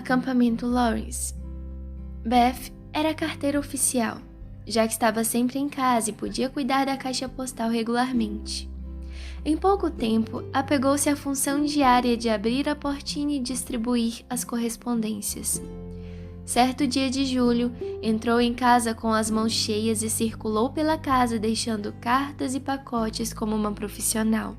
Acampamento Lawrence. Beth era carteira oficial, já que estava sempre em casa e podia cuidar da caixa postal regularmente. Em pouco tempo, apegou-se à função diária de abrir a portinha e distribuir as correspondências. Certo dia de julho, entrou em casa com as mãos cheias e circulou pela casa deixando cartas e pacotes como uma profissional.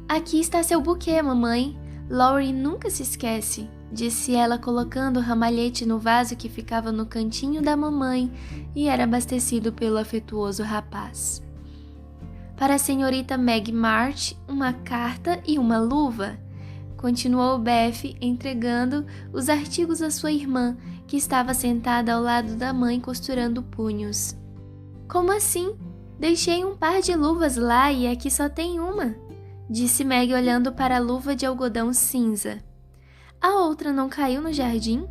"Aqui está seu buquê, mamãe. Laurie nunca se esquece", disse ela colocando o ramalhete no vaso que ficava no cantinho da mamãe e era abastecido pelo afetuoso rapaz. "Para a senhorita Meg March, uma carta e uma luva", continuou Beth, entregando os artigos à sua irmã, que estava sentada ao lado da mãe costurando punhos. "Como assim? Deixei um par de luvas lá e aqui só tem uma", disse Meg olhando para a luva de algodão cinza. "A outra não caiu no jardim?"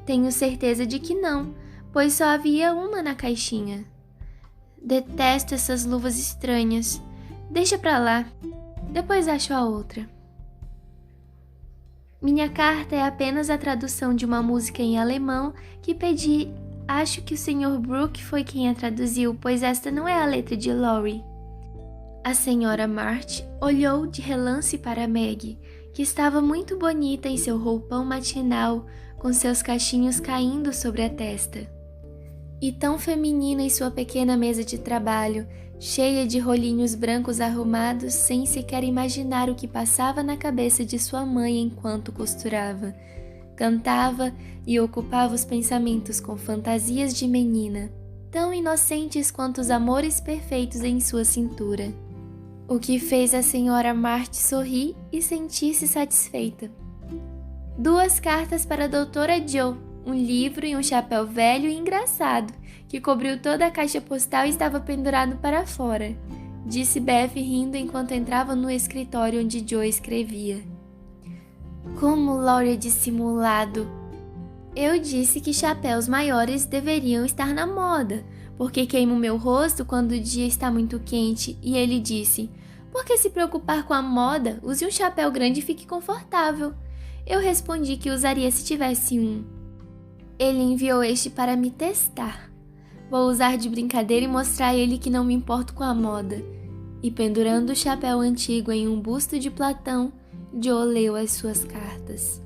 "Tenho certeza de que não, pois só havia uma na caixinha." "Detesto essas luvas estranhas. Deixa pra lá. Depois acho a outra." "Minha carta é apenas a tradução de uma música em alemão que pedi. Acho que o Sr. Brooke foi quem a traduziu, pois esta não é a letra de Laurie." A senhora March olhou de relance para Meg, que estava muito bonita em seu roupão matinal, com seus cachinhos caindo sobre a testa. E tão feminina em sua pequena mesa de trabalho, cheia de rolinhos brancos arrumados, sem sequer imaginar o que passava na cabeça de sua mãe enquanto costurava. Cantava e ocupava os pensamentos com fantasias de menina, tão inocentes quanto os amores perfeitos em sua cintura. O que fez a senhora March sorrir e sentir-se satisfeita. 2 cartas para a doutora Joe, um livro e um chapéu velho e engraçado, que cobriu toda a caixa postal e estava pendurado para fora, disse Beth rindo enquanto entrava no escritório onde Joe escrevia. "Como Laurie é dissimulado! Eu disse que chapéus maiores deveriam estar na moda, porque queimo meu rosto quando o dia está muito quente, e ele disse, por que se preocupar com a moda? Use um chapéu grande e fique confortável." Eu respondi que usaria se tivesse um. Ele enviou este para me testar. Vou usar de brincadeira e mostrar a ele que não me importo com a moda. E pendurando o chapéu antigo em um busto de Platão, Joe leu as suas cartas.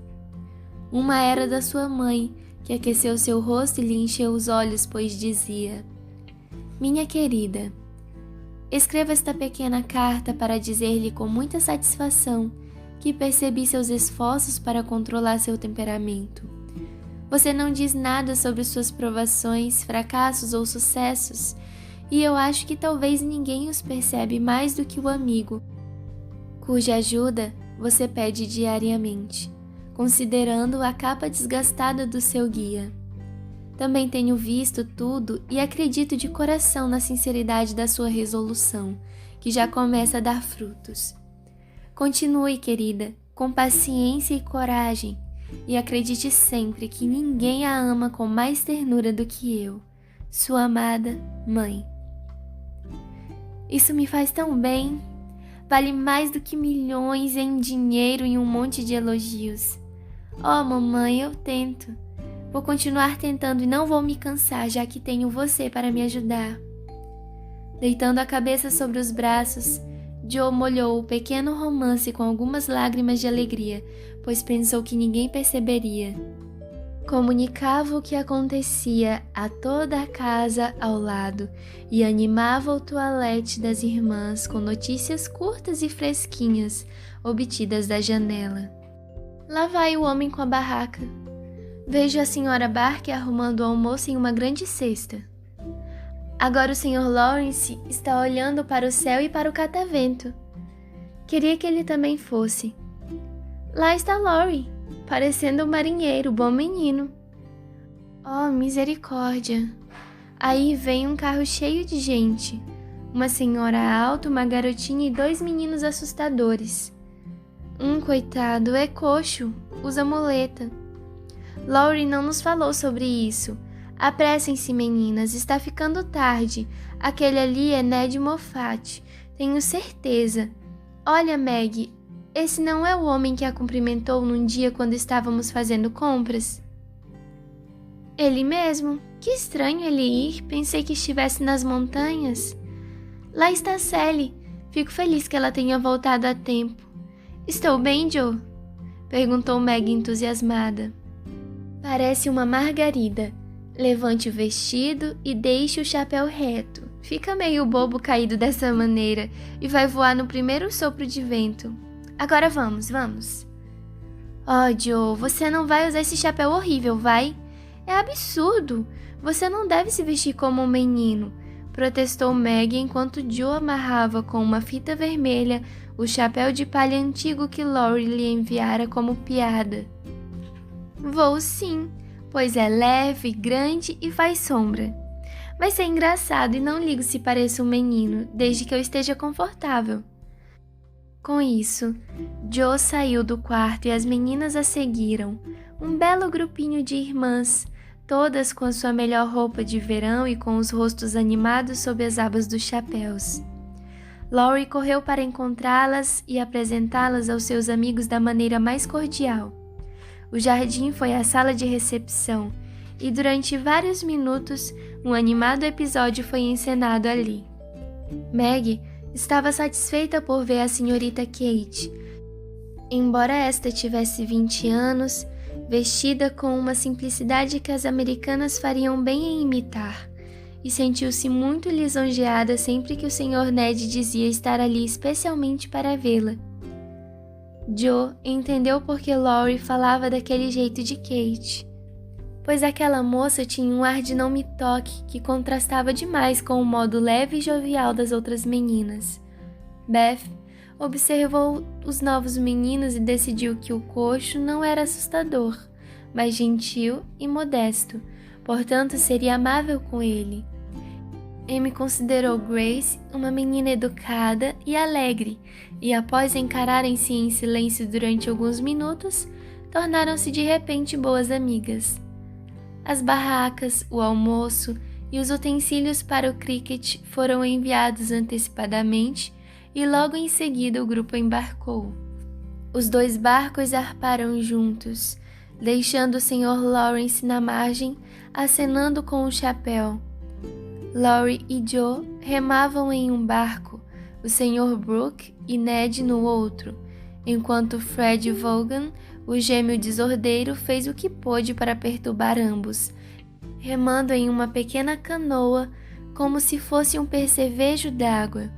Uma era da sua mãe, que aqueceu seu rosto e lhe encheu os olhos, pois dizia: "Minha querida, escreva esta pequena carta para dizer-lhe com muita satisfação que percebi seus esforços para controlar seu temperamento. Você não diz nada sobre suas provações, fracassos ou sucessos, e eu acho que talvez ninguém os percebe mais do que o amigo, cuja ajuda você pede diariamente, considerando a capa desgastada do seu guia. Também tenho visto tudo e acredito de coração na sinceridade da sua resolução, que já começa a dar frutos. Continue, querida, com paciência e coragem, e acredite sempre que ninguém a ama com mais ternura do que eu, sua amada mãe." Isso me faz tão bem. Vale mais do que milhões em dinheiro e um monte de elogios. Oh, mamãe, eu tento. Vou continuar tentando e não vou me cansar, já que tenho você para me ajudar. Deitando a cabeça sobre os braços, Joe molhou o pequeno romance com algumas lágrimas de alegria, pois pensou que ninguém perceberia. Comunicava o que acontecia a toda a casa ao lado e animava o toalete das irmãs com notícias curtas e fresquinhas, obtidas da janela. Lá vai o homem com a barraca. Vejo a senhora Barker arrumando o almoço em uma grande cesta. Agora o Sr. Lawrence está olhando para o céu e para o catavento. Queria que ele também fosse. Lá está Laurie, parecendo um marinheiro, bom menino. Oh, misericórdia! Aí vem um carro cheio de gente. Uma senhora alta, uma garotinha e 2 meninos assustadores. Coitado, é coxo, usa muleta. Laurie não nos falou sobre isso. Apressem-se, meninas, está ficando tarde. Aquele ali é Ned Moffat, tenho certeza. Olha, Meg, esse não é o homem que a cumprimentou num dia quando estávamos fazendo compras? Ele mesmo. Que estranho ele ir, pensei que estivesse nas montanhas. Lá está Sally. Fico feliz que ela tenha voltado a tempo. Estou bem, Joe? Perguntou Meg entusiasmada. Parece uma margarida. Levante o vestido e deixe o chapéu reto. Fica meio bobo caído dessa maneira e vai voar no primeiro sopro de vento. Agora vamos. Oh, Joe, você não vai usar esse chapéu horrível, vai? É absurdo. Você não deve se vestir como um menino, protestou Meg enquanto Joe amarrava com uma fita vermelha o chapéu de palha antigo que Laurie lhe enviara como piada. Vou sim, pois é leve, grande e faz sombra. Vai ser engraçado e não ligo se pareço um menino, desde que eu esteja confortável. Com isso, Joe saiu do quarto e as meninas a seguiram, um belo grupinho de irmãs, todas com a sua melhor roupa de verão e com os rostos animados sob as abas dos chapéus. Laurie correu para encontrá-las e apresentá-las aos seus amigos da maneira mais cordial. O jardim foi a sala de recepção e durante vários minutos um animado episódio foi encenado ali. Meg estava satisfeita por ver a senhorita Kate. Embora esta tivesse 20 anos, vestida com uma simplicidade que as americanas fariam bem em imitar, e sentiu-se muito lisonjeada sempre que o Sr. Ned dizia estar ali especialmente para vê-la. Joe entendeu por que Laurie falava daquele jeito de Kate, pois aquela moça tinha um ar de não me toque que contrastava demais com o modo leve e jovial das outras meninas. Beth observou os novos meninos e decidiu que o coxo não era assustador, mas gentil e modesto, portanto seria amável com ele. Amy considerou Grace uma menina educada e alegre, e após encararem-se em silêncio durante alguns minutos, tornaram-se de repente boas amigas. As barracas, o almoço e os utensílios para o cricket foram enviados antecipadamente e logo em seguida o grupo embarcou. Os 2 barcos zarparam juntos, deixando o Sr. Lawrence na margem, acenando com o chapéu. Laurie e Joe remavam em um barco, o Sr. Brooke e Ned no outro, enquanto Fred Vaughan, o gêmeo desordeiro, fez o que pôde para perturbar ambos, remando em uma pequena canoa como se fosse um percevejo d'água.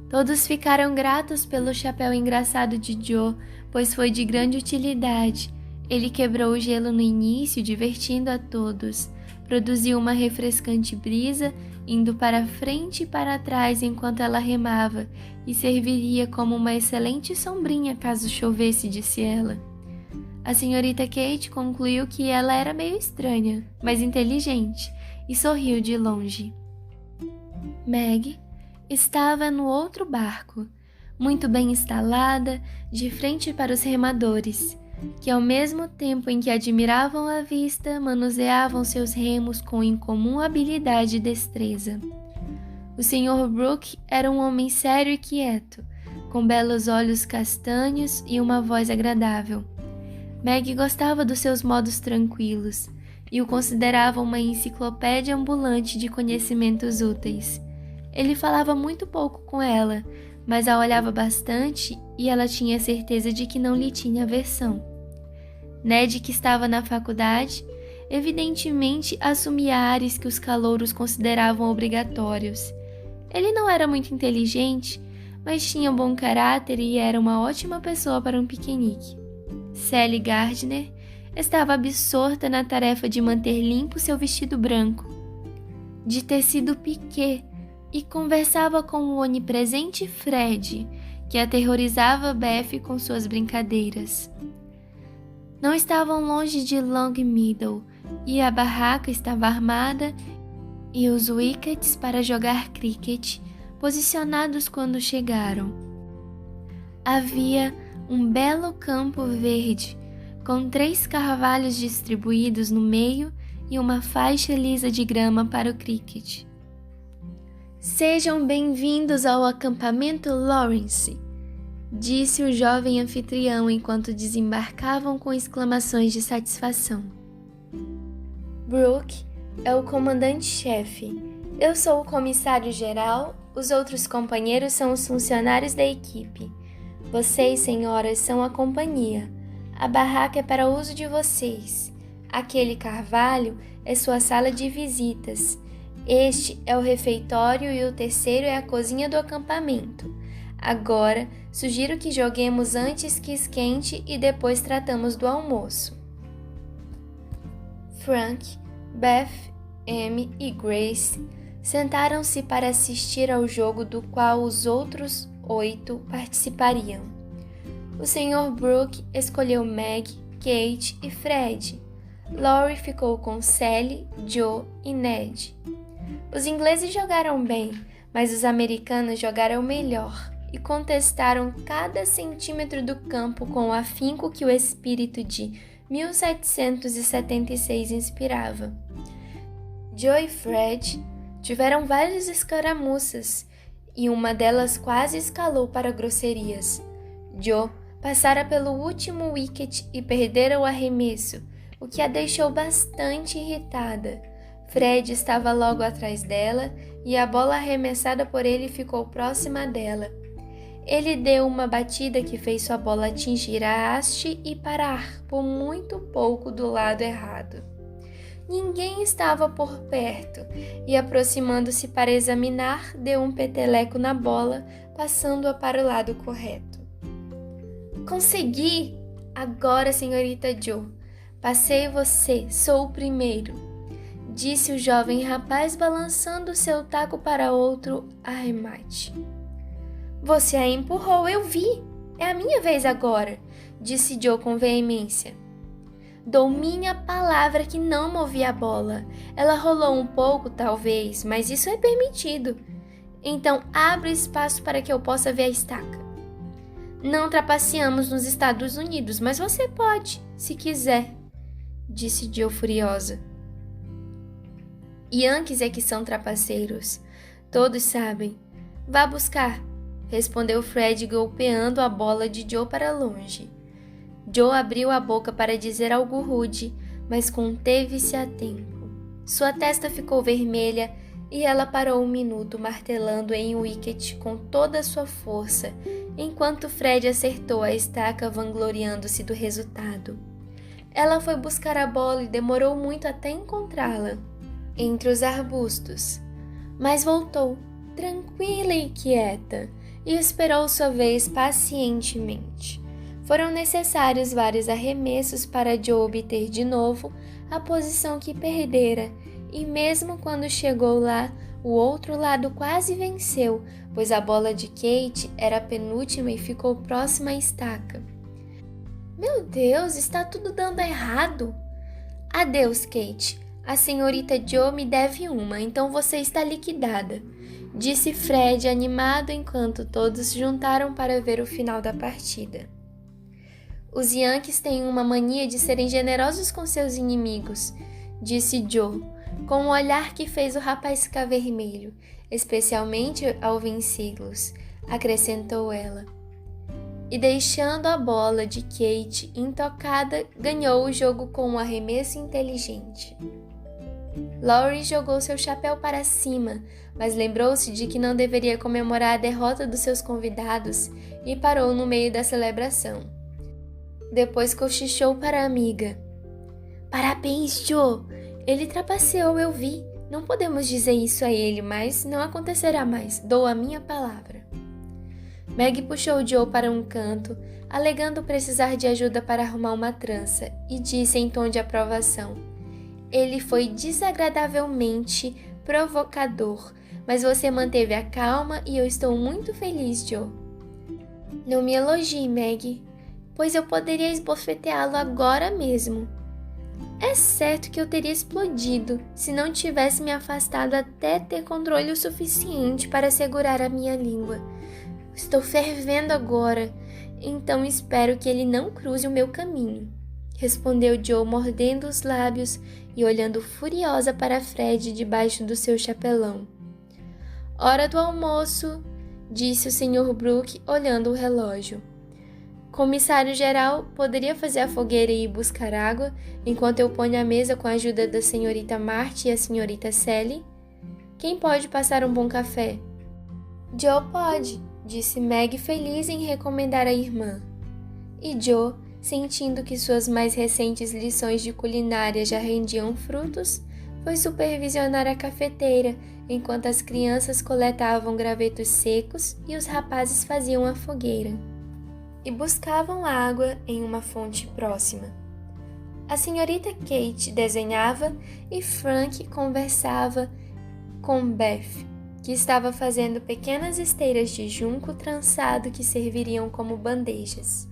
Todos ficaram gratos pelo chapéu engraçado de Joe, pois foi de grande utilidade. Ele quebrou o gelo no início, divertindo a todos. Produziu uma refrescante brisa, indo para frente e para trás enquanto ela remava, e serviria como uma excelente sombrinha caso chovesse, disse ela. A senhorita Kate concluiu que ela era meio estranha, mas inteligente, e sorriu de longe. Meg estava no outro barco, muito bem instalada, de frente para os remadores, que ao mesmo tempo em que admiravam a vista, manuseavam seus remos com incomum habilidade e destreza. O Sr. Brooke era um homem sério e quieto, com belos olhos castanhos e uma voz agradável. Meg gostava dos seus modos tranquilos e o considerava uma enciclopédia ambulante de conhecimentos úteis. Ele falava muito pouco com ela, mas a olhava bastante e ela tinha certeza de que não lhe tinha aversão. Ned, que estava na faculdade, evidentemente assumia ares que os calouros consideravam obrigatórios. Ele não era muito inteligente, mas tinha bom caráter e era uma ótima pessoa para um piquenique. Sally Gardner estava absorta na tarefa de manter limpo seu vestido branco, de tecido piqué, e conversava com o onipresente Fred, que aterrorizava Beth com suas brincadeiras. Não estavam longe de Long Meadow, e a barraca estava armada e os wickets para jogar cricket posicionados quando chegaram. Havia um belo campo verde, com 3 carvalhos distribuídos no meio e uma faixa lisa de grama para o cricket. Sejam bem-vindos ao acampamento Lawrence, disse o jovem anfitrião enquanto desembarcavam com exclamações de satisfação. Brooke é o comandante-chefe. Eu sou o comissário-geral, os outros companheiros são os funcionários da equipe. Vocês, senhoras, são a companhia. A barraca é para uso de vocês. Aquele carvalho é sua sala de visitas. Este é o refeitório e o terceiro é a cozinha do acampamento. Agora, sugiro que joguemos antes que esquente e depois tratamos do almoço. Frank, Beth, Amy e Grace sentaram-se para assistir ao jogo do qual os outros 8 participariam. O Sr. Brooke escolheu Meg, Kate e Fred. Laurie ficou com Sally, Joe e Ned. Os ingleses jogaram bem, mas os americanos jogaram melhor e contestaram cada centímetro do campo com o afinco que o espírito de 1776 inspirava. Joe e Fred tiveram várias escaramuças e uma delas quase escalou para grosserias. Joe passara pelo último wicket e perdera o arremesso, o que a deixou bastante irritada. Fred estava logo atrás dela e a bola arremessada por ele ficou próxima dela. Ele deu uma batida que fez sua bola atingir a haste e parar por muito pouco do lado errado. Ninguém estava por perto e, aproximando-se para examinar, deu um peteleco na bola, passando-a para o lado correto. Consegui! Agora, senhorita Joe. Passei você, sou o primeiro, disse o jovem rapaz balançando seu taco para outro arremate. Você a empurrou, eu vi. É a minha vez agora, disse Joe com veemência. Dou minha palavra que não movi a bola. Ela rolou um pouco, talvez, mas isso é permitido. Então, abre espaço para que eu possa ver a estaca. Não trapaceamos nos Estados Unidos, mas você pode, se quiser, disse Joe furiosa. Yankees é que são trapaceiros. Todos sabem. Vá buscar, respondeu Fred golpeando a bola de Joe para longe. Joe abriu a boca para dizer algo rude, mas conteve-se a tempo. Sua testa ficou vermelha e ela parou um minuto martelando em um wicket com toda a sua força, enquanto Fred acertou a estaca vangloriando-se do resultado. Ela foi buscar a bola e demorou muito até encontrá-la, entre os arbustos, mas voltou, tranquila e quieta, e esperou sua vez pacientemente. Foram necessários vários arremessos para Joe obter de novo a posição que perdera, e mesmo quando chegou lá, o outro lado quase venceu, pois a bola de Kate era a penúltima e ficou próxima à estaca. Meu Deus, está tudo dando errado! Adeus, Kate. A senhorita Joe me deve uma, então você está liquidada, disse Fred animado enquanto todos se juntaram para ver o final da partida. Os Yankees têm uma mania de serem generosos com seus inimigos, disse Joe, com um olhar que fez o rapaz ficar vermelho, especialmente ao vencê-los, acrescentou ela. E deixando a bola de Kate intocada, ganhou o jogo com um arremesso inteligente. Laurie jogou seu chapéu para cima, mas lembrou-se de que não deveria comemorar a derrota dos seus convidados e parou no meio da celebração. Depois cochichou para a amiga. Parabéns, Joe! Ele trapaceou, eu vi. Não podemos dizer isso a ele, mas não acontecerá mais. Dou a minha palavra. Meg puxou Joe para um canto, alegando precisar de ajuda para arrumar uma trança, e disse em tom de aprovação. Ele foi desagradavelmente provocador, mas você manteve a calma e eu estou muito feliz, Joe. Não me elogie, Meg, pois eu poderia esbofeteá-lo agora mesmo. É certo que eu teria explodido se não tivesse me afastado até ter controle o suficiente para segurar a minha língua. Estou fervendo agora, então espero que ele não cruze o meu caminho, respondeu Joe mordendo os lábios e olhando furiosa para Fred debaixo do seu chapelão. Hora do almoço, disse o Sr. Brooke, olhando o relógio. Comissário-geral, poderia fazer a fogueira e ir buscar água, enquanto eu ponho a mesa com a ajuda da senhorita Marty e a senhorita Sally? Quem pode passar um bom café? Joe pode, disse Meg, feliz em recomendar a irmã. E Joe, sentindo que suas mais recentes lições de culinária já rendiam frutos, foi supervisionar a cafeteira, enquanto as crianças coletavam gravetos secos e os rapazes faziam a fogueira. E buscavam água em uma fonte próxima. A senhorita Kate desenhava e Frank conversava com Beth, que estava fazendo pequenas esteiras de junco trançado que serviriam como bandejas.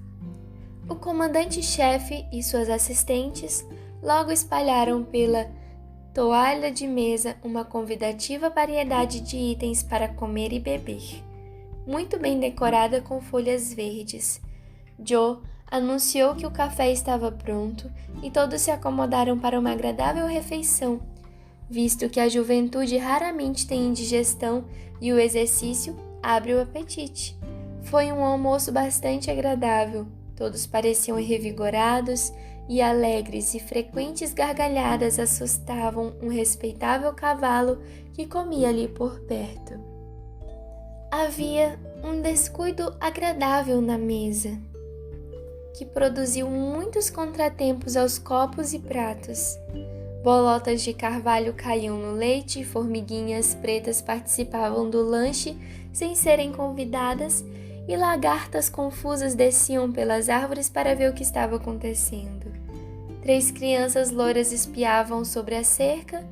O comandante-chefe e suas assistentes logo espalharam pela toalha de mesa uma convidativa variedade de itens para comer e beber, muito bem decorada com folhas verdes. Joe anunciou que o café estava pronto e todos se acomodaram para uma agradável refeição, visto que a juventude raramente tem indigestão e o exercício abre o apetite. Foi um almoço bastante agradável, todos pareciam revigorados e alegres e frequentes gargalhadas assustavam um respeitável cavalo que comia ali por perto. Havia um descuido agradável na mesa, que produziu muitos contratempos aos copos e pratos. Bolotas de carvalho caíam no leite e formiguinhas pretas participavam do lanche sem serem convidadas e lagartas confusas desciam pelas árvores para ver o que estava acontecendo. 3 crianças louras espiavam sobre a cerca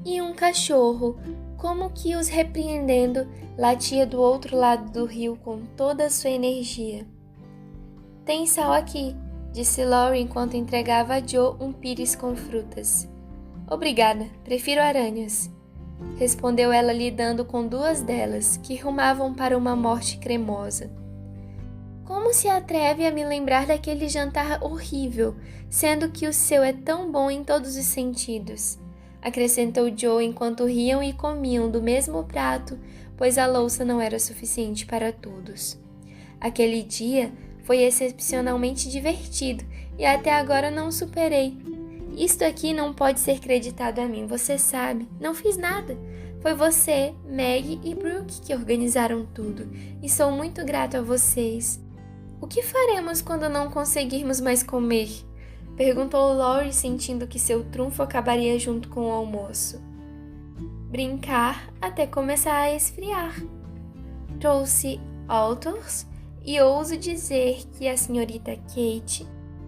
e um cachorro, como que os repreendendo, latia do outro lado do rio com toda a sua energia. Tem sal aqui, disse Laurie enquanto entregava a Joe um pires com frutas. Obrigada, prefiro aranhas, respondeu ela lidando com 2 delas, que rumavam para uma morte cremosa. Como se atreve a me lembrar daquele jantar horrível, sendo que o seu é tão bom em todos os sentidos, acrescentou Joe enquanto riam e comiam do mesmo prato, pois a louça não era suficiente para todos. Aquele dia foi excepcionalmente divertido e até agora não o superei. Isto aqui não pode ser creditado a mim, você sabe. Não fiz nada. Foi você, Meg e Brooke que organizaram tudo e sou muito grato a vocês. O que faremos quando não conseguirmos mais comer? Perguntou Laurie, sentindo que seu trunfo acabaria junto com o almoço. Brincar até começar a esfriar. Trouxe autos e ouso dizer que a senhorita Kate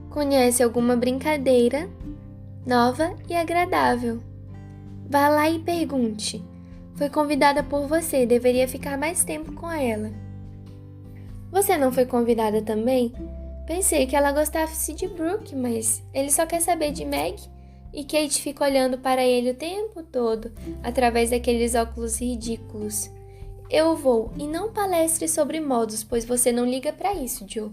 conhece alguma brincadeira nova e agradável. Vá lá e pergunte. Foi convidada por você, deveria ficar mais tempo com ela. Você não foi convidada também? Pensei que ela gostasse de Brooke, mas ele só quer saber de Meg. E Kate fica olhando para ele o tempo todo, através daqueles óculos ridículos. Eu vou, e não palestre sobre modos, pois você não liga para isso, Joe.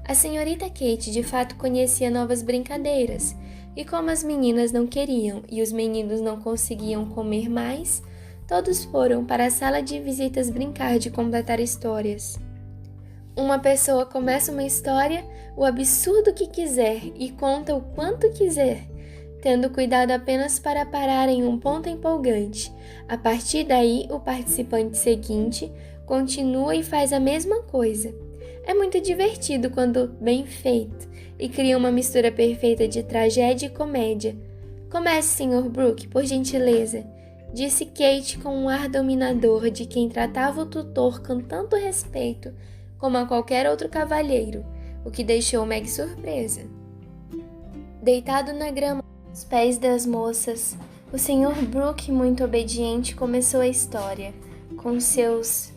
A senhorita Kate de fato conhecia novas brincadeiras, e como as meninas não queriam e os meninos não conseguiam comer mais, todos foram para a sala de visitas brincar de completar histórias. Uma pessoa começa uma história, o absurdo que quiser, e conta o quanto quiser, tendo cuidado apenas para parar em um ponto empolgante. A partir daí, o participante seguinte continua e faz a mesma coisa. É muito divertido quando bem feito e cria uma mistura perfeita de tragédia e comédia. Comece, Sr. Brooke, por gentileza, disse Kate com um ar dominador de quem tratava o tutor com tanto respeito como a qualquer outro cavalheiro, o que deixou Meg surpresa. Deitado na grama aos pés das moças, o Sr. Brooke, muito obediente, começou a história, com seus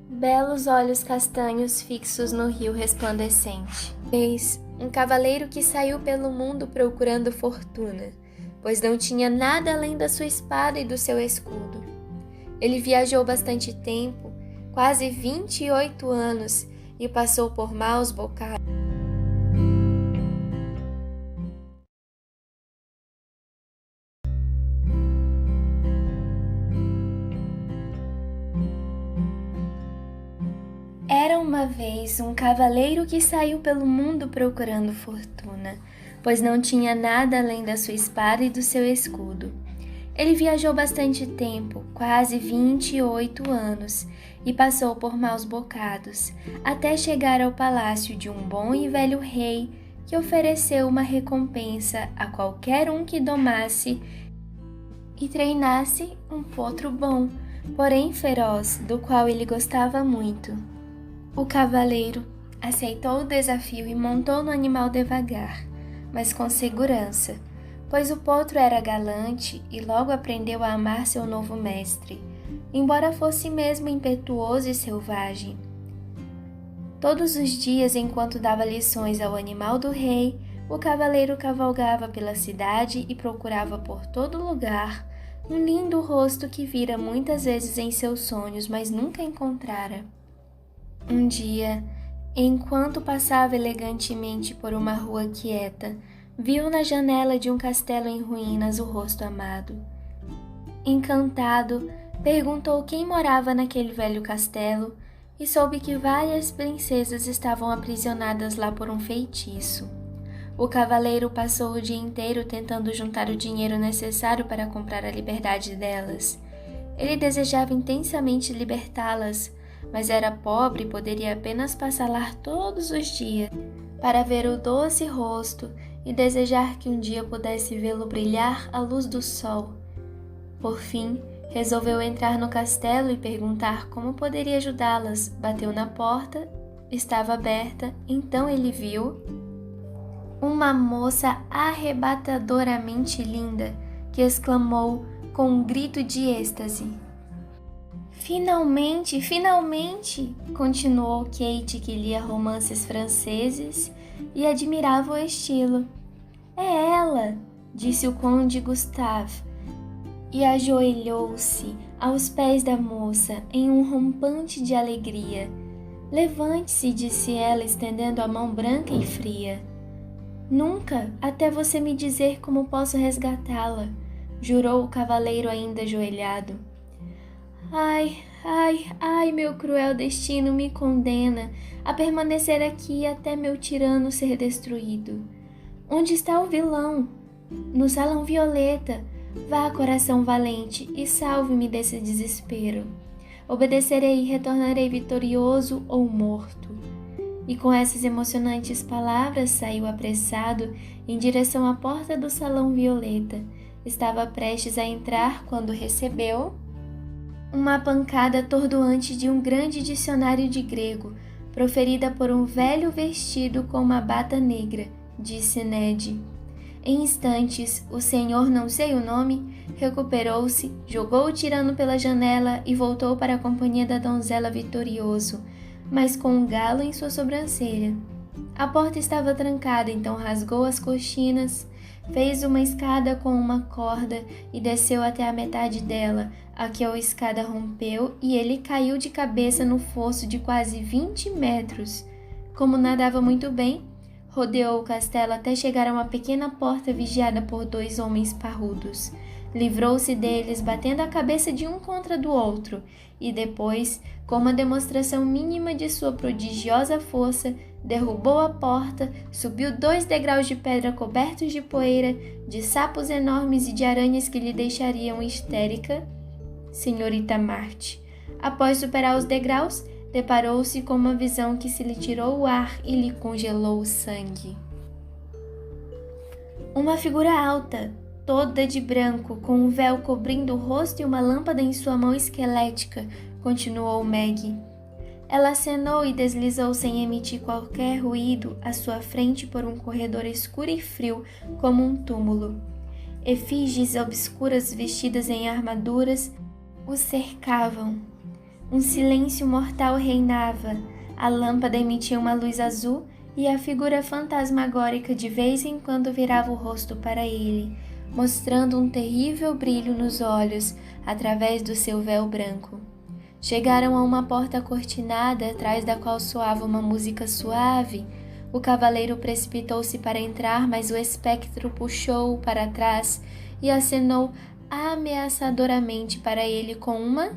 belos olhos castanhos fixos no rio resplandecente. Eis um cavaleiro que saiu pelo mundo procurando fortuna, pois não tinha nada além da sua espada e do seu escudo. Ele viajou bastante tempo, quase 28 anos, e passou por maus bocados. Era uma vez um cavaleiro que saiu pelo mundo procurando fortuna, pois não tinha nada além da sua espada e do seu escudo. Ele viajou bastante tempo, quase 28 anos, e passou por maus bocados, até chegar ao palácio de um bom e velho rei que ofereceu uma recompensa a qualquer um que domasse e treinasse um potro bom, porém feroz, do qual ele gostava muito. O cavaleiro aceitou o desafio e montou no animal devagar, mas com segurança, pois o potro era galante e logo aprendeu a amar seu novo mestre, embora fosse mesmo impetuoso e selvagem. Todos os dias, enquanto dava lições ao animal do rei, o cavaleiro cavalgava pela cidade e procurava por todo lugar um lindo rosto que vira muitas vezes em seus sonhos, mas nunca encontrara. Um dia, enquanto passava elegantemente por uma rua quieta, viu na janela de um castelo em ruínas o rosto amado. Encantado, perguntou quem morava naquele velho castelo e soube que várias princesas estavam aprisionadas lá por um feitiço. O cavaleiro passou o dia inteiro tentando juntar o dinheiro necessário para comprar a liberdade delas. Ele desejava intensamente libertá-las, mas era pobre e poderia apenas passar lá todos os dias para ver o doce rosto e desejar que um dia pudesse vê-lo brilhar à luz do sol. Por fim, resolveu entrar no castelo e perguntar como poderia ajudá-las. Bateu na porta, estava aberta, então ele viu uma moça arrebatadoramente linda que exclamou com um grito de êxtase. Finalmente, finalmente! Continuou Kate, que lia romances franceses e admirava o estilo. É ela! Disse o conde Gustave e ajoelhou-se aos pés da moça em um rompante de alegria. Levante-se, disse ela, estendendo a mão branca e fria. Nunca, até você me dizer como posso resgatá-la, jurou o cavaleiro ainda ajoelhado. Ai, ai, ai, meu cruel destino me condena a permanecer aqui até meu tirano ser destruído. Onde está o vilão? No salão violeta. Vá, coração valente, e salve-me desse desespero. Obedecerei e retornarei vitorioso ou morto. E com essas emocionantes palavras saiu apressado em direção à porta do salão violeta. Estava prestes a entrar quando recebeu uma pancada atordoante de um grande dicionário de grego, proferida por um velho vestido com uma bata negra, disse Ned. Em instantes, o senhor não sei o nome recuperou-se, jogou o tirano pela janela e voltou para a companhia da donzela vitorioso, mas com um galo em sua sobrancelha. A porta estava trancada, então rasgou as cortinas, fez uma escada com uma corda e desceu até a metade dela, a que a escada rompeu e ele caiu de cabeça no fosso de quase 20 metros. Como nadava muito bem, rodeou o castelo até chegar a uma pequena porta vigiada por 2 homens parrudos. Livrou-se deles, batendo a cabeça de um contra do outro, e depois, com uma demonstração mínima de sua prodigiosa força, derrubou a porta, subiu 2 degraus de pedra cobertos de poeira, de sapos enormes e de aranhas que lhe deixariam histérica, senhorita Marte. Após superar os degraus, deparou-se com uma visão que se lhe tirou o ar e lhe congelou o sangue. Uma figura alta, toda de branco, com um véu cobrindo o rosto e uma lâmpada em sua mão esquelética, continuou Maggie. Ela acenou e deslizou sem emitir qualquer ruído à sua frente por um corredor escuro e frio como um túmulo. Efígies obscuras vestidas em armaduras o cercavam. Um silêncio mortal reinava, a lâmpada emitia uma luz azul e a figura fantasmagórica de vez em quando virava o rosto para ele, mostrando um terrível brilho nos olhos através do seu véu branco. Chegaram a uma porta cortinada, atrás da qual soava uma música suave. O cavaleiro precipitou-se para entrar, mas o espectro puxou-o para trás e acenou ameaçadoramente para ele com uma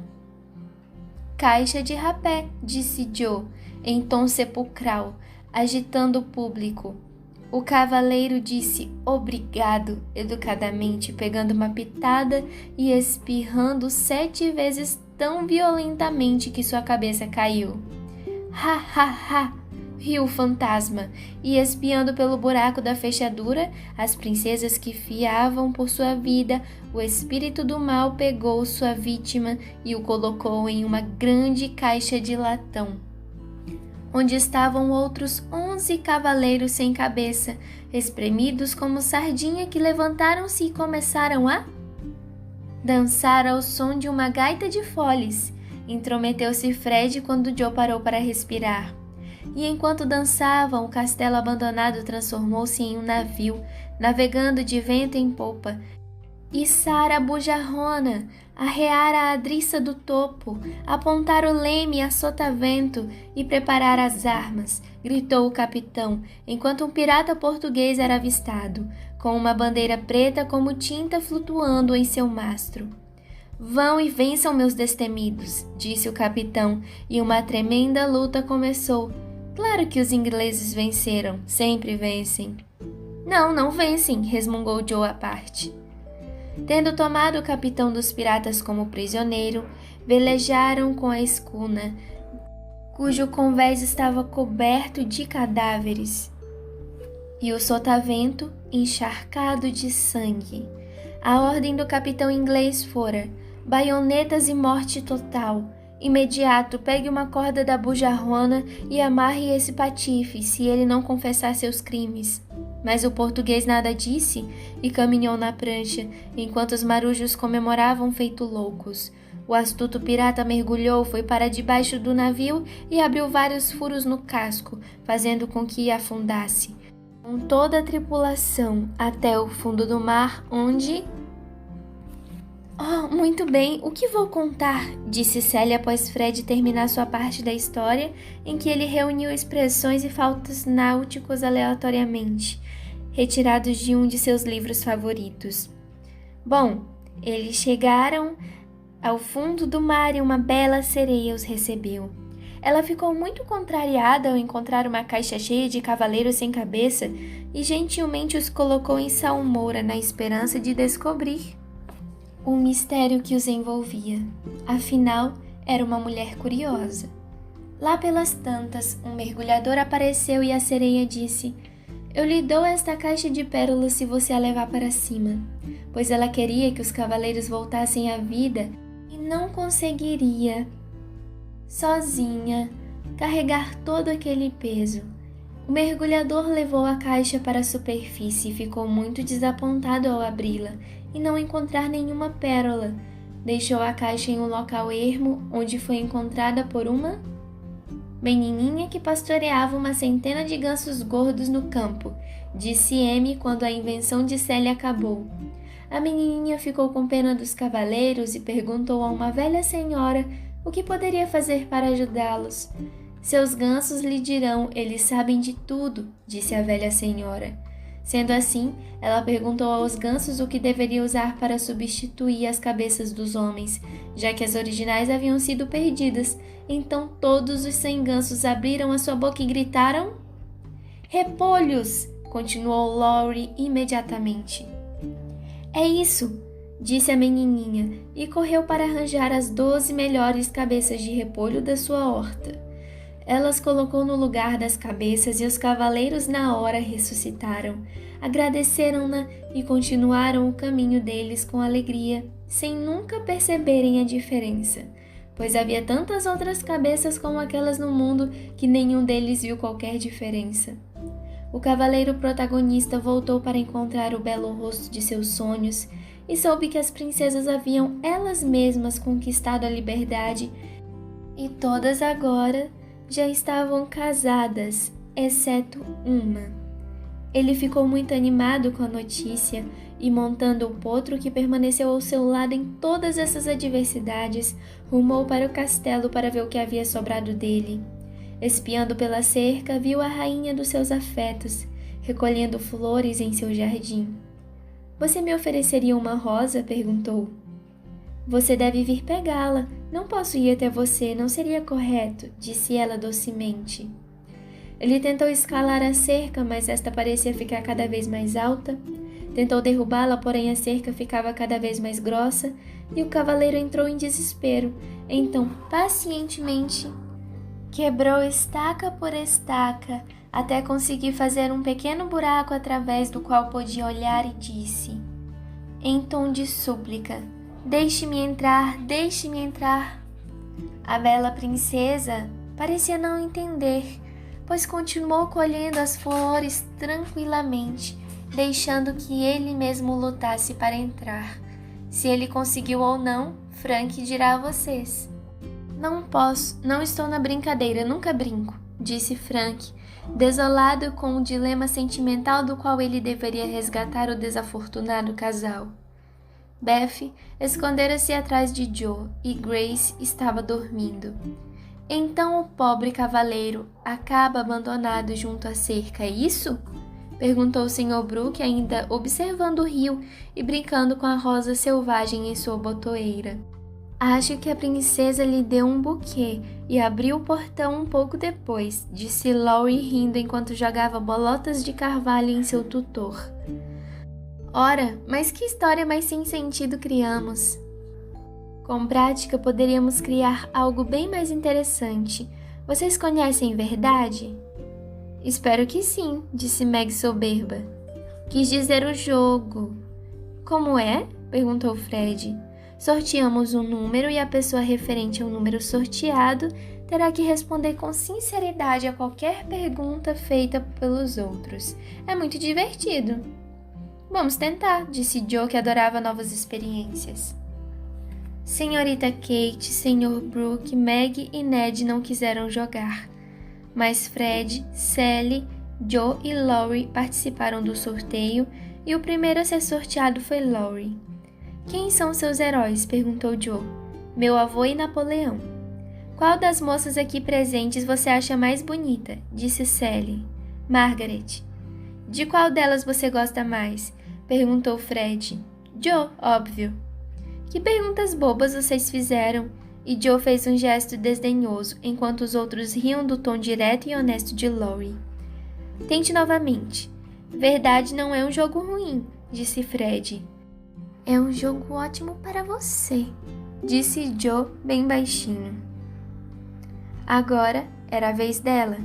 caixa de rapé, disse Joe, em tom sepulcral, agitando o público. O cavaleiro disse obrigado, educadamente, pegando uma pitada e espirrando 7 vezes tão violentamente que sua cabeça caiu. Ha, ha, ha! Riu o fantasma, e espiando pelo buraco da fechadura, as princesas que fiavam por sua vida, o espírito do mal pegou sua vítima e o colocou em uma grande caixa de latão, onde estavam outros 11 cavaleiros sem cabeça, espremidos como sardinha, que levantaram-se e começaram a dançar ao som de uma gaita de foles. Intrometeu-se Fred quando Joe parou para respirar. E enquanto dançavam, o castelo abandonado transformou-se em um navio, navegando de vento em popa. Içar a bujarrona, arrear a adriça do topo, apontar o leme a sotavento e preparar as armas, gritou o capitão, enquanto um pirata português era avistado, com uma bandeira preta como tinta flutuando em seu mastro. Vão e vençam, meus destemidos, disse o capitão, e uma tremenda luta começou. Claro que os ingleses venceram, sempre vencem. Não vencem, resmungou Joe à parte. Tendo tomado o capitão dos piratas como prisioneiro, velejaram com a escuna, cujo convés estava coberto de cadáveres, e o sotavento encharcado de sangue. A ordem do capitão inglês fora: baionetas e morte total. Imediato, pegue uma corda da bujarrona e amarre esse patife, se ele não confessar seus crimes. Mas o português nada disse e caminhou na prancha, enquanto os marujos comemoravam feito loucos. O astuto pirata mergulhou, foi para debaixo do navio e abriu vários furos no casco, fazendo com que afundasse, com toda a tripulação, até o fundo do mar, onde... Oh, muito bem, o que vou contar? Disse Célia após Fred terminar sua parte da história, em que ele reuniu expressões e fatos náuticos aleatoriamente, retirados de um de seus livros favoritos. Bom, eles chegaram ao fundo do mar e uma bela sereia os recebeu. Ela ficou muito contrariada ao encontrar uma caixa cheia de cavaleiros sem cabeça e gentilmente os colocou em salmoura na esperança de descobrir o mistério que os envolvia. Afinal, era uma mulher curiosa. Lá pelas tantas, um mergulhador apareceu e a sereia disse: eu lhe dou esta caixa de pérolas se você a levar para cima, pois ela queria que os cavaleiros voltassem à vida e não conseguiria, sozinha, carregar todo aquele peso. O mergulhador levou a caixa para a superfície e ficou muito desapontado ao abri-la e não encontrar nenhuma pérola. Deixou a caixa em um local ermo, onde foi encontrada por uma menininha que pastoreava uma centena de gansos gordos no campo, disse M quando a invenção de Célia acabou. A menininha ficou com pena dos cavaleiros e perguntou a uma velha senhora o que poderia fazer para ajudá-los. Seus gansos lhe dirão, eles sabem de tudo, disse a velha senhora. Sendo assim, ela perguntou aos gansos o que deveria usar para substituir as cabeças dos homens, já que as originais haviam sido perdidas. Então todos os 100 gansos abriram a sua boca e gritaram: repolhos! Continuou Laurie imediatamente. É isso, disse a menininha, e correu para arranjar as 12 melhores cabeças de repolho da sua horta. Elas colocou no lugar das cabeças e os cavaleiros na hora ressuscitaram. Agradeceram-na e continuaram o caminho deles com alegria, sem nunca perceberem a diferença, pois havia tantas outras cabeças como aquelas no mundo que nenhum deles viu qualquer diferença. O cavaleiro protagonista voltou para encontrar o belo rosto de seus sonhos e soube que as princesas haviam elas mesmas conquistado a liberdade e todas agora já estavam casadas, exceto uma. Ele ficou muito animado com a notícia e, montando o potro que permaneceu ao seu lado em todas essas adversidades, rumou para o castelo para ver o que havia sobrado dele. Espiando pela cerca, viu a rainha dos seus afetos, recolhendo flores em seu jardim. Você me ofereceria uma rosa? Perguntou. Você deve vir pegá-la. Não posso ir até você, não seria correto, disse ela docemente. Ele tentou escalar a cerca, mas esta parecia ficar cada vez mais alta. Tentou derrubá-la, porém a cerca ficava cada vez mais grossa e o cavaleiro entrou em desespero. Então, pacientemente, quebrou estaca por estaca até conseguir fazer um pequeno buraco através do qual podia olhar e disse, em tom de súplica: Deixe-me entrar, deixe-me entrar. A bela princesa parecia não entender, pois continuou colhendo as flores tranquilamente, deixando que ele mesmo lutasse para entrar. Se ele conseguiu ou não, Frank dirá a vocês. Não posso, não estou na brincadeira, nunca brinco, disse Frank, desolado com o dilema sentimental do qual ele deveria resgatar o desafortunado casal. Beth escondera-se atrás de Joe e Grace estava dormindo. Então o pobre cavaleiro acaba abandonado junto à cerca, é isso? Perguntou o Sr. Brooke, ainda observando o rio e brincando com a rosa selvagem em sua botoeira. Acho que a princesa lhe deu um buquê e abriu o portão um pouco depois, disse Laurie rindo enquanto jogava bolotas de carvalho em seu tutor. Ora, mas que história mais sem sentido criamos! Com prática, poderíamos criar algo bem mais interessante. Vocês conhecem verdade? Espero que sim, disse Meg soberba. Quis dizer o jogo. Como é? Perguntou Fred. Sorteamos um número e a pessoa referente ao número sorteado terá que responder com sinceridade a qualquer pergunta feita pelos outros. É muito divertido. Vamos tentar, disse Joe, que adorava novas experiências. Senhorita Kate, Sr. Brooke, Meg e Ned não quiseram jogar, mas Fred, Sally, Joe e Laurie participaram do sorteio e o primeiro a ser sorteado foi Laurie. Quem são seus heróis? Perguntou Joe. Meu avô e Napoleão. Qual das moças aqui presentes você acha mais bonita? Disse Sally. Margaret. De qual delas você gosta mais? Perguntou Fred. Joe, óbvio. Que perguntas bobas vocês fizeram? E Joe fez um gesto desdenhoso, enquanto os outros riam do tom direto e honesto de Laurie. Tente novamente. Verdade não é um jogo ruim, disse Fred. É um jogo ótimo para você, disse Joe bem baixinho. Agora era a vez dela.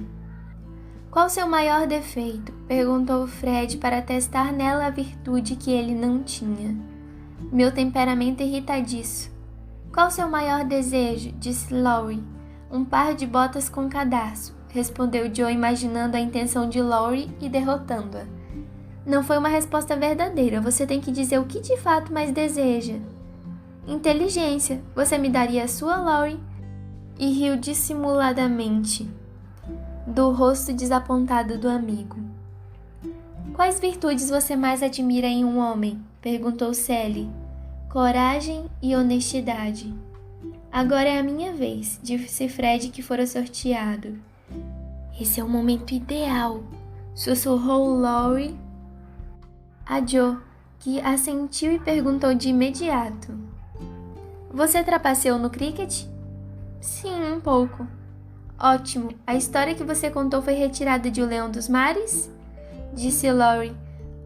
Qual seu maior defeito? Perguntou Fred para testar nela a virtude que ele não tinha. Meu temperamento irritadiço. Qual seu maior desejo? Disse Laurie. Um par de botas com cadarço, respondeu Joe, imaginando a intenção de Laurie e derrotando-a. Não foi uma resposta verdadeira, você tem que dizer o que de fato mais deseja. Inteligência, você me daria a sua, Laurie? E riu dissimuladamente do rosto desapontado do amigo. Quais virtudes você mais admira em um homem? Perguntou Sally. Coragem e honestidade. Agora é a minha vez, disse Fred, que fora sorteado. Esse é o momento ideal, sussurrou Laurie a Joe, que assentiu e perguntou de imediato. Você trapaceou no cricket? Sim, um pouco. Ótimo, a história que você contou foi retirada de O Leão dos Mares? Disse Laurie.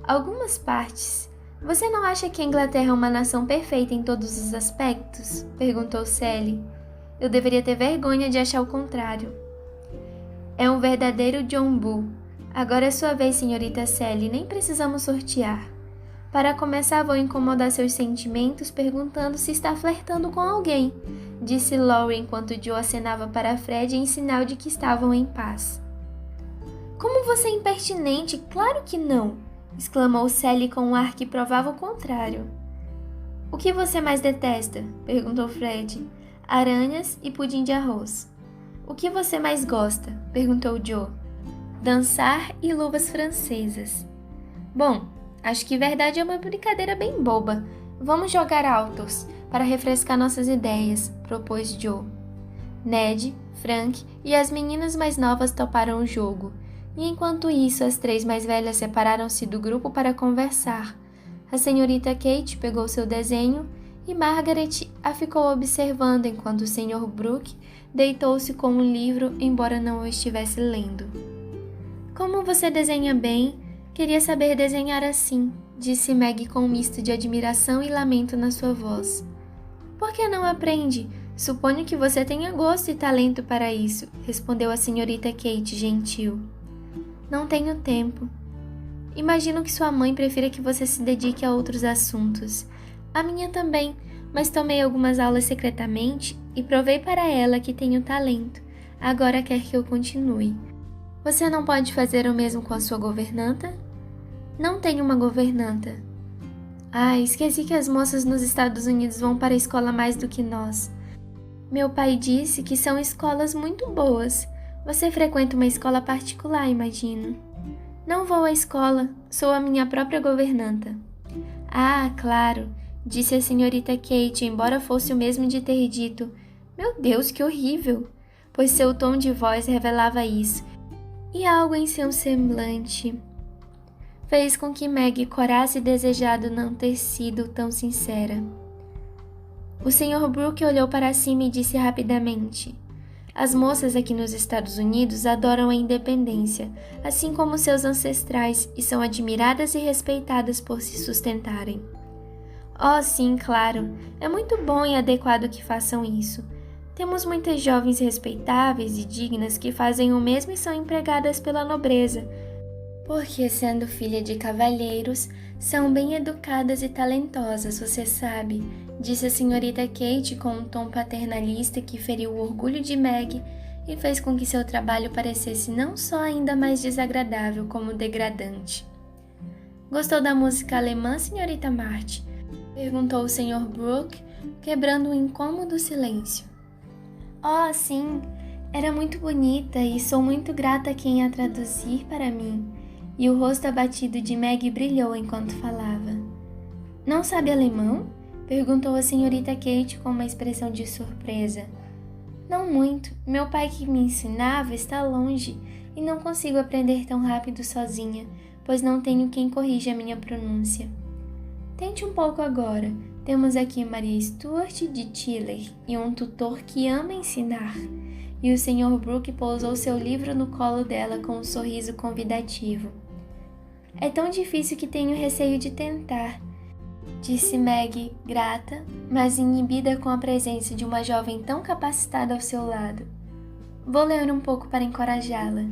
Algumas partes. Você não acha que a Inglaterra é uma nação perfeita em todos os aspectos? Perguntou Sally. Eu deveria ter vergonha de achar o contrário. É um verdadeiro John Bull. Agora é sua vez, senhorita Sally, nem precisamos sortear. Para começar, vou incomodar seus sentimentos perguntando se está flertando com alguém, disse Laurie enquanto Joe acenava para Fred em sinal de que estavam em paz. Como você é impertinente, claro que não, exclamou Sally com um ar que provava o contrário. O que você mais detesta? Perguntou Fred. Aranhas e pudim de arroz. O que você mais gosta? Perguntou Joe. Dançar e luvas francesas. Bom, acho que verdade é uma brincadeira bem boba. Vamos jogar autos para refrescar nossas ideias, propôs Joe. Ned, Frank e as meninas mais novas toparam o jogo, e enquanto isso as três mais velhas separaram-se do grupo para conversar. A senhorita Kate pegou seu desenho e Margaret a ficou observando enquanto o Sr. Brooke deitou-se com um livro, embora não o estivesse lendo. Como você desenha bem, queria saber desenhar assim, disse Meg com um misto de admiração e lamento na sua voz. Por que não aprende? Suponho que você tenha gosto e talento para isso, respondeu a senhorita Kate gentil. Não tenho tempo. Imagino que sua mãe prefira que você se dedique a outros assuntos. A minha também, mas tomei algumas aulas secretamente e provei para ela que tenho talento. Agora quer que eu continue. Você não pode fazer o mesmo com a sua governanta? Não tenho uma governanta. Esqueci que as moças nos Estados Unidos vão para a escola mais do que nós. Meu pai disse que são escolas muito boas. Você frequenta uma escola particular, imagino. Não vou à escola, sou a minha própria governanta. Claro, disse a senhorita Kate, embora fosse o mesmo de ter dito. Meu Deus, que horrível! Pois seu tom de voz revelava isso, e algo em seu semblante fez com que Meg corasse desejado não ter sido tão sincera. O Sr. Brooke olhou para cima e disse rapidamente: as moças aqui nos Estados Unidos adoram a independência, assim como seus ancestrais, e são admiradas e respeitadas por se sustentarem. Sim, claro. É muito bom e adequado que façam isso. Temos muitas jovens respeitáveis e dignas que fazem o mesmo e são empregadas pela nobreza, porque, sendo filha de cavalheiros, são bem educadas e talentosas, você sabe, disse a senhorita Kate com um tom paternalista que feriu o orgulho de Meg e fez com que seu trabalho parecesse não só ainda mais desagradável, como degradante. Gostou da música alemã, senhorita March? Perguntou o Sr. Brooke, quebrando um incômodo silêncio. Sim, era muito bonita e sou muito grata a quem a traduzir para mim. E o rosto abatido de Meg brilhou enquanto falava. Não sabe alemão? Perguntou a senhorita Kate com uma expressão de surpresa. Não muito. Meu pai que me ensinava está longe e não consigo aprender tão rápido sozinha, pois não tenho quem corrija a minha pronúncia. Tente um pouco agora. Temos aqui Maria Stuart de Tiller e um tutor que ama ensinar. E o Sr. Brooke pousou seu livro no colo dela com um sorriso convidativo. É tão difícil que tenho receio de tentar, disse Meg, grata, mas inibida com a presença de uma jovem tão capacitada ao seu lado. Vou ler um pouco para encorajá-la.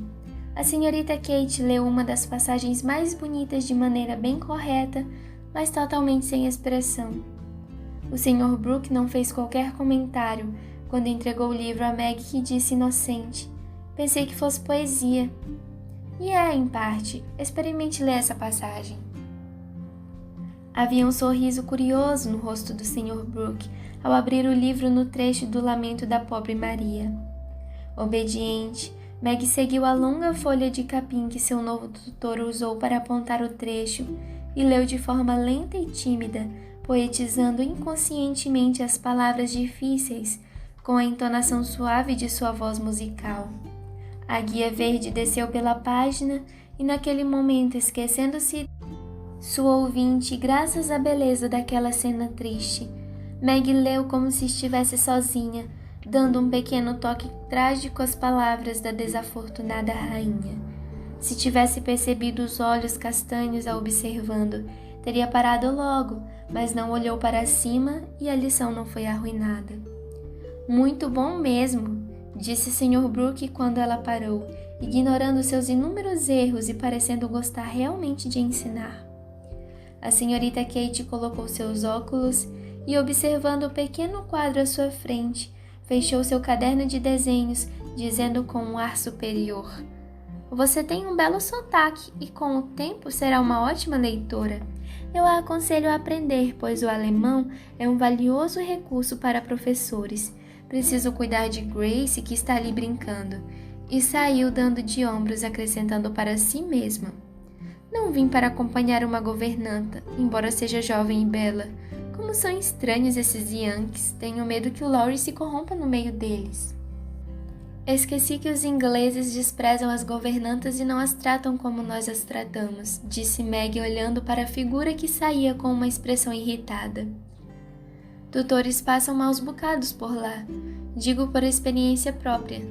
A senhorita Kate leu uma das passagens mais bonitas de maneira bem correta, mas totalmente sem expressão. O Sr. Brooke não fez qualquer comentário quando entregou o livro a Meg, que disse inocente: pensei que fosse poesia. E em parte. Experimente ler essa passagem. Havia um sorriso curioso no rosto do Sr. Brooke ao abrir o livro no trecho do lamento da pobre Maria. Obediente, Meg seguiu a longa folha de capim que seu novo tutor usou para apontar o trecho e leu de forma lenta e tímida, poetizando inconscientemente as palavras difíceis com a entonação suave de sua voz musical. A guia verde desceu pela página e naquele momento, esquecendo-se sua ouvinte graças à beleza daquela cena triste, Meg leu como se estivesse sozinha, dando um pequeno toque trágico às palavras da desafortunada rainha. Se tivesse percebido os olhos castanhos a observando, teria parado logo, mas não olhou para cima e a lição não foi arruinada. Muito bom mesmo, disse o Sr. Brooke quando ela parou, ignorando seus inúmeros erros e parecendo gostar realmente de ensinar. A senhorita Kate colocou seus óculos e, observando o pequeno quadro à sua frente, fechou seu caderno de desenhos, dizendo com um ar superior: Você tem um belo sotaque e com o tempo será uma ótima leitora. Eu a aconselho a aprender, pois o alemão é um valioso recurso para professores. Preciso cuidar de Grace, que está ali brincando. E saiu dando de ombros, acrescentando para si mesma: Não vim para acompanhar uma governanta, embora seja jovem e bela. Como são estranhos esses Yankees, tenho medo que o Laurie se corrompa no meio deles. Esqueci que os ingleses desprezam as governantas e não as tratam como nós as tratamos, disse Meg olhando para a figura que saía com uma expressão irritada. Tutores passam maus bocados por lá. Digo por experiência própria.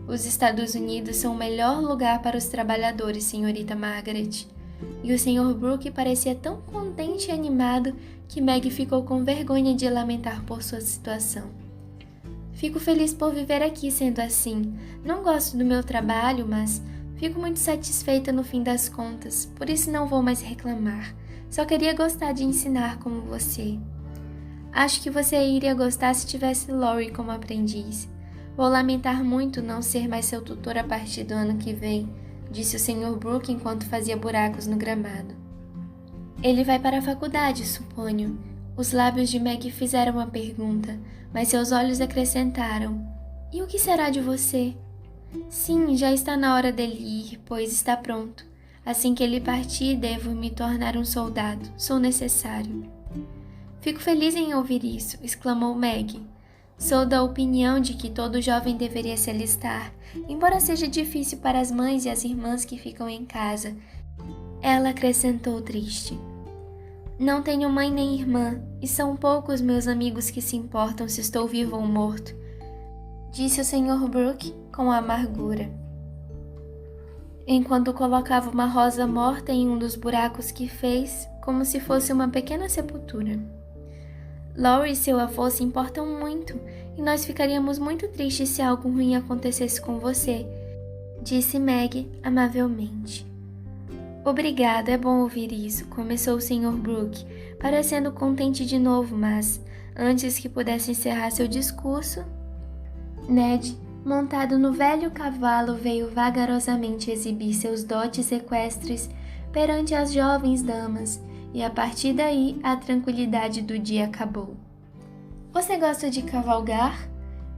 Os Estados Unidos são o melhor lugar para os trabalhadores, senhorita Margaret. E o Sr. Brooke parecia tão contente e animado que Meg ficou com vergonha de lamentar por sua situação. Fico feliz por viver aqui sendo assim. Não gosto do meu trabalho, mas fico muito satisfeita no fim das contas, por isso não vou mais reclamar. Só queria gostar de ensinar como você. Acho que você iria gostar se tivesse Laurie como aprendiz. Vou lamentar muito não ser mais seu tutor a partir do ano que vem, disse o Sr. Brooke enquanto fazia buracos no gramado. Ele vai para a faculdade, suponho. Os lábios de Meg fizeram uma pergunta, mas seus olhos acrescentaram. E o que será de você? Sim, já está na hora dele ir, pois está pronto. Assim que ele partir, devo me tornar um soldado. Sou necessário. Fico feliz em ouvir isso, exclamou Meg. Sou da opinião de que todo jovem deveria se alistar, embora seja difícil para as mães e as irmãs que ficam em casa. Ela acrescentou triste. Não tenho mãe nem irmã, e são poucos meus amigos que se importam se estou vivo ou morto, disse o Sr. Brooke com amargura, enquanto colocava uma rosa morta em um dos buracos que fez, como se fosse uma pequena sepultura. Laurie e seu avô se importam muito, e nós ficaríamos muito tristes se algo ruim acontecesse com você, disse Meg amavelmente. Obrigado, é bom ouvir isso, começou o Sr. Brooke, parecendo contente de novo, mas, antes que pudesse encerrar seu discurso, Ned, montado no velho cavalo, veio vagarosamente exibir seus dotes equestres perante as jovens damas, e a partir daí a tranquilidade do dia acabou. Você gosta de cavalgar?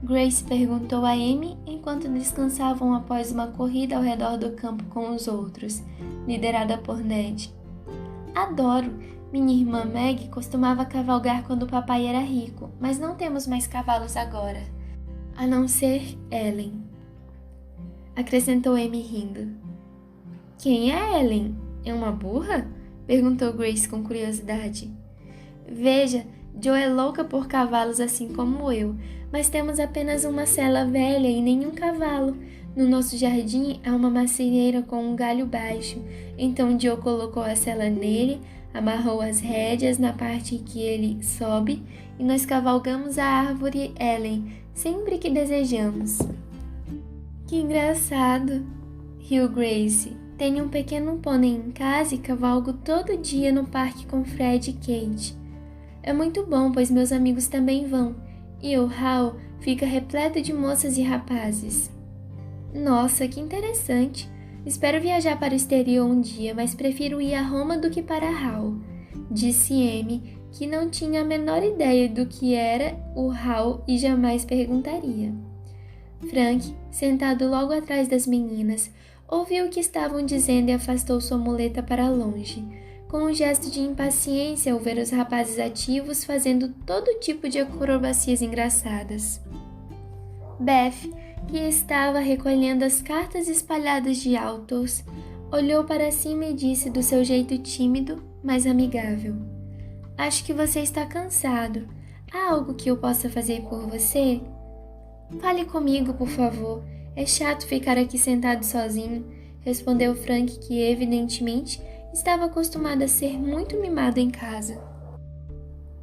Grace perguntou a Amy enquanto descansavam após uma corrida ao redor do campo com os outros, liderada por Ned. Adoro! Minha irmã Meg costumava cavalgar quando o papai era rico, mas não temos mais cavalos agora, a não ser Ellen, acrescentou Amy rindo. Quem é Ellen? É uma burra? Perguntou Grace com curiosidade. Veja, Joe é louca por cavalos assim como eu, mas temos apenas uma sela velha e nenhum cavalo. No nosso jardim há uma macieira com um galho baixo, então Joe colocou a sela nele, amarrou as rédeas na parte em que ele sobe e nós cavalgamos a árvore Ellen sempre que desejamos. Que engraçado, riu Grace. Tenho um pequeno pônei em casa e cavalgo todo dia no parque com Fred e Kate. É muito bom, pois meus amigos também vão, e o hall fica repleto de moças e rapazes. Nossa, que interessante! Espero viajar para o exterior um dia, mas prefiro ir a Roma do que para Hall, disse Amy, que não tinha a menor ideia do que era o Hall e jamais perguntaria. Frank, sentado logo atrás das meninas, ouviu o que estavam dizendo e afastou sua muleta para longe, com um gesto de impaciência ao ver os rapazes ativos fazendo todo tipo de acrobacias engraçadas. Beth, que estava recolhendo as cartas espalhadas de autos, olhou para cima e disse do seu jeito tímido, mas amigável. Acho que você está cansado. Há algo que eu possa fazer por você? Fale comigo, por favor. É chato ficar aqui sentado sozinho, respondeu Frank, que evidentemente estava acostumado a ser muito mimado em casa.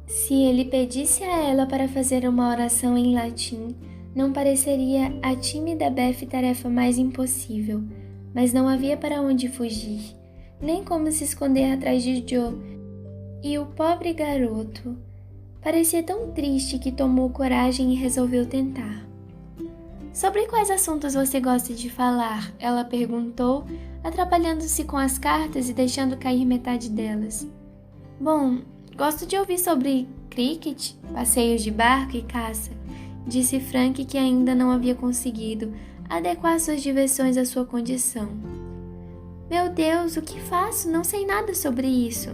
Se ele pedisse a ela para fazer uma oração em latim, não pareceria a tímida Beth tarefa mais impossível, mas não havia para onde fugir, nem como se esconder atrás de Joe. E o pobre garoto parecia tão triste que tomou coragem e resolveu tentar. Sobre quais assuntos você gosta de falar? Ela perguntou, atrapalhando-se com as cartas e deixando cair metade delas. Bom, gosto de ouvir sobre cricket, passeios de barco e caça, disse Frank, que ainda não havia conseguido adequar suas diversões à sua condição. Meu Deus, o que faço? Não sei nada sobre isso,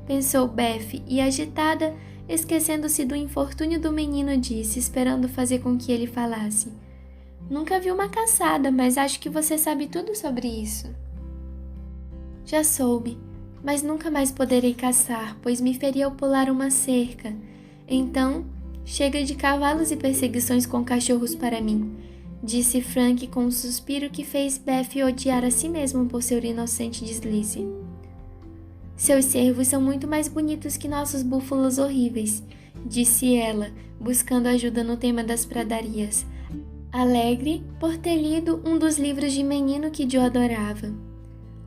pensou Beth e, agitada, esquecendo-se do infortúnio do menino, disse, esperando fazer com que ele falasse. Nunca vi uma caçada, mas acho que você sabe tudo sobre isso. Já soube, mas nunca mais poderei caçar, pois me feri ao pular uma cerca. Então, Chega de cavalos e perseguições com cachorros para mim, disse Frank com um suspiro que fez Beth odiar a si mesmo por seu inocente deslize. Seus cervos são muito mais bonitos que nossos búfalos horríveis, disse ela, buscando ajuda no tema das pradarias, alegre por ter lido um dos livros de menino que Joe adorava.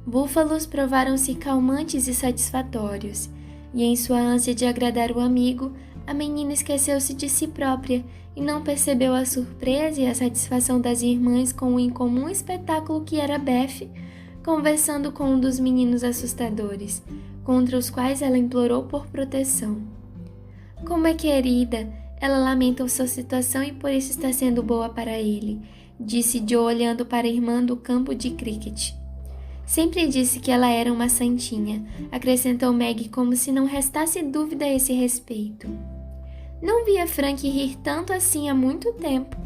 Búfalos provaram-se calmantes e satisfatórios, e em sua ânsia de agradar o amigo, a menina esqueceu-se de si própria e não percebeu a surpresa e a satisfação das irmãs com o incomum espetáculo que era Beth, conversando com um dos meninos assustadores, contra os quais ela implorou por proteção. Como é querida, ela lamenta sua situação e por isso está sendo boa para ele, disse Joe olhando para a irmã do campo de cricket. Sempre disse que ela era uma santinha, acrescentou Meg como se não restasse dúvida a esse respeito. Não via Frank rir tanto assim há muito tempo,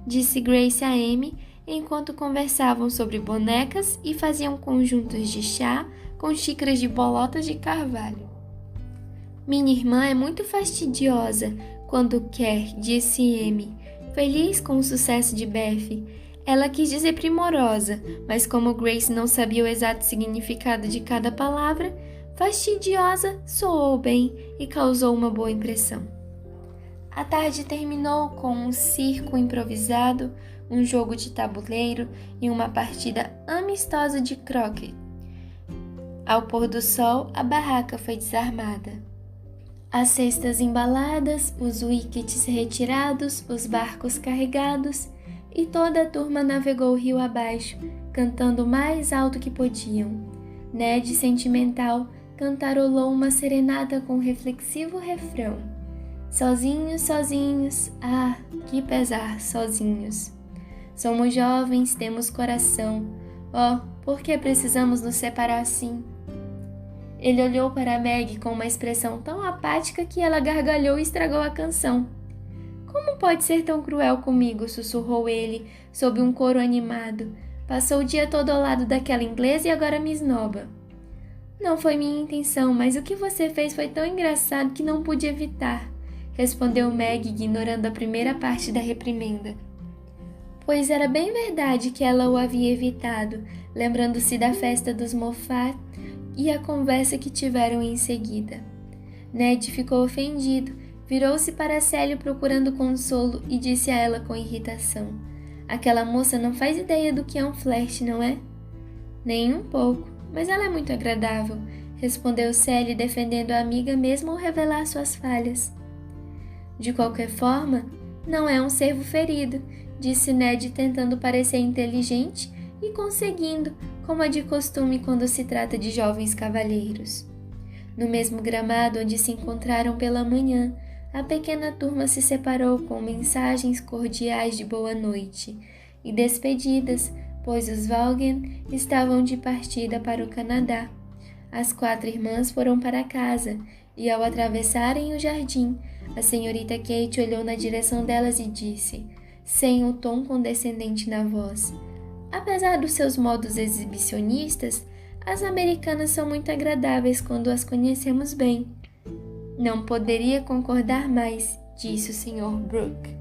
disse Grace a Amy, enquanto conversavam sobre bonecas e faziam conjuntos de chá com xícaras de bolotas de carvalho. Minha irmã é muito fastidiosa quando quer, disse Amy, feliz com o sucesso de Beth. Ela quis dizer primorosa, mas como Grace não sabia o exato significado de cada palavra, fastidiosa soou bem e causou uma boa impressão. A tarde terminou com um circo improvisado, um jogo de tabuleiro e uma partida amistosa de croquet. Ao pôr do sol, a barraca foi desarmada. As cestas embaladas, os wickets retirados, os barcos carregados, e toda a turma navegou o rio abaixo, cantando o mais alto que podiam. Ned, sentimental, cantarolou uma serenata com um reflexivo refrão. Sozinhos, sozinhos, ah, que pesar, sozinhos. Somos jovens, temos coração, oh, por que precisamos nos separar assim? Ele olhou para Meg com uma expressão tão apática que ela gargalhou e estragou a canção. Como pode ser tão cruel comigo? Sussurrou ele, sob um coro animado. Passou o dia todo ao lado daquela inglesa e agora me esnoba. Não foi minha intenção, mas o que você fez foi tão engraçado que não pude evitar, respondeu Meg, ignorando a primeira parte da reprimenda. Pois era bem verdade que ela o havia evitado, lembrando-se da festa dos Moffat e a conversa que tiveram em seguida. Ned ficou ofendido, virou-se para Célia procurando consolo e disse a ela com irritação: aquela moça não faz ideia do que é um flerte, não é? Nem um pouco, mas ela é muito agradável, respondeu Célia defendendo a amiga mesmo ao revelar suas falhas. De qualquer forma, não é um cervo ferido, disse Ned tentando parecer inteligente e conseguindo, como é de costume quando se trata de jovens cavalheiros. No mesmo gramado onde se encontraram pela manhã, a pequena turma se separou com mensagens cordiais de boa noite e despedidas, pois os Vaughan estavam de partida para o Canadá. As 4 irmãs foram para casa e, ao atravessarem o jardim, a senhorita Kate olhou na direção delas e disse, sem o tom condescendente na voz: apesar dos seus modos exibicionistas, as americanas são muito agradáveis quando as conhecemos bem. Não poderia concordar mais, disse o Sr. Brooke.